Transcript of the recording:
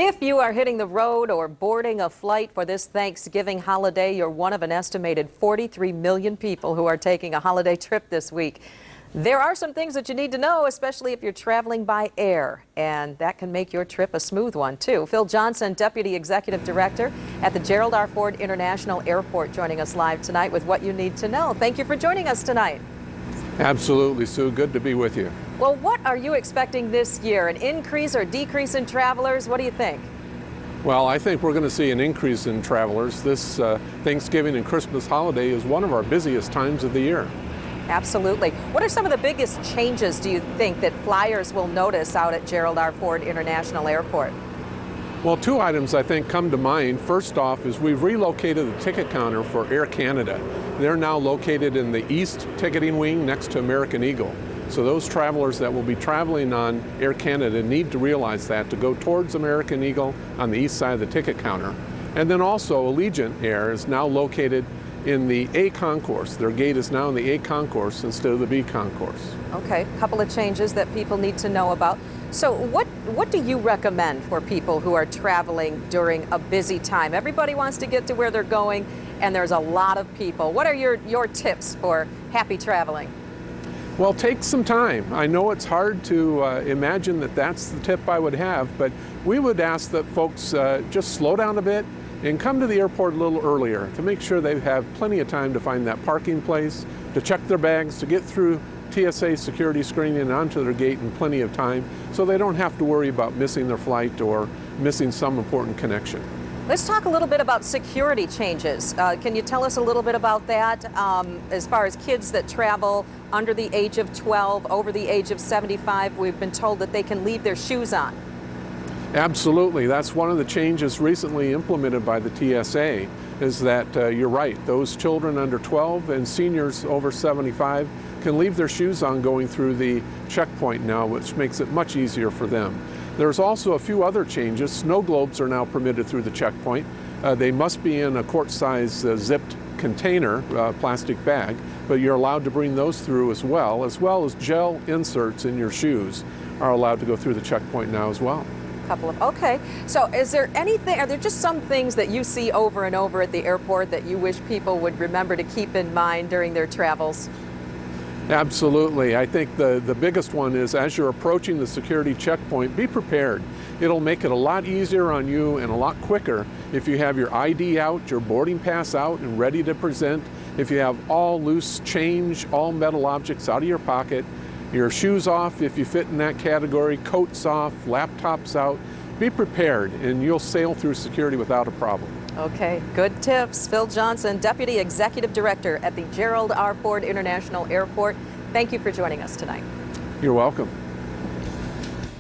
If you are hitting the road or boarding a flight for this Thanksgiving holiday, you're one of an estimated 43 million people who are taking a holiday trip this week. There are some things that you need to know, especially if you're traveling by air, and that can make your trip a smooth one, too. Phil Johnson, Deputy Executive Director at the Gerald R. Ford International Airport, joining us live tonight with what you need to know. Thank you for joining us tonight. Absolutely, Sue. Good to be with you. Well, what are you expecting this year? An increase or decrease in travelers? What do you think? Well, I think we're going to see an increase in travelers. This Thanksgiving and Christmas holiday is one of our busiest times of the year. Absolutely. What are some of the biggest changes, do you think, that flyers will notice out at Gerald R. Ford International Airport? Well, two items I think come to mind. First off is we've relocated the ticket counter for Air Canada. They're now located in the East ticketing wing next to American Eagle. So those travelers that will be traveling on Air Canada need to realize that to go towards American Eagle on the east side of the ticket counter. And then also Allegiant Air is now located in the A concourse. Their gate is now in the A concourse instead of the B concourse. Okay, a couple of changes that people need to know about. So what do you recommend for people who are traveling during a busy time? Everybody wants to get to where they're going, and there's a lot of people. What are your tips for happy traveling? Well, take some time. I know it's hard to imagine that that's the tip I would have, but we would ask that folks just slow down a bit and come to the airport a little earlier to make sure they have plenty of time to find that parking place, to check their bags, to get through TSA security screening and onto their gate in plenty of time so they don't have to worry about missing their flight or missing some important connection. Let's talk a little bit about security changes. Can you tell us a little bit about that as far as kids that travel under the age of 12, over the age of 75? We've been told that they can leave their shoes on. Absolutely. That's one of the changes recently implemented by the TSA is that you're right. Those children under 12 and seniors over 75 can leave their shoes on going through the checkpoint now, which makes it much easier for them. There's also a few other changes. Snow globes are now permitted through the checkpoint. They must be in a quart-size zipped container, plastic bag, but you're allowed to bring those through as well as gel inserts in your shoes are allowed to go through the checkpoint now as well. Okay, so is there anything, are there just some things that you see over and over at the airport that you wish people would remember to keep in mind during their travels? Absolutely. I think the biggest one is as you're approaching the security checkpoint, be prepared. It'll make it a lot easier on you and a lot quicker if you have your ID out, your boarding pass out and ready to present, if you have all loose change, all metal objects out of your pocket, your shoes off if you fit in that category, coats off, laptops out. Be prepared and you'll sail through security without a problem. Okay, good tips. Phil Johnson, Deputy Executive Director at the Gerald R. Ford International Airport. Thank you for joining us tonight. You're welcome.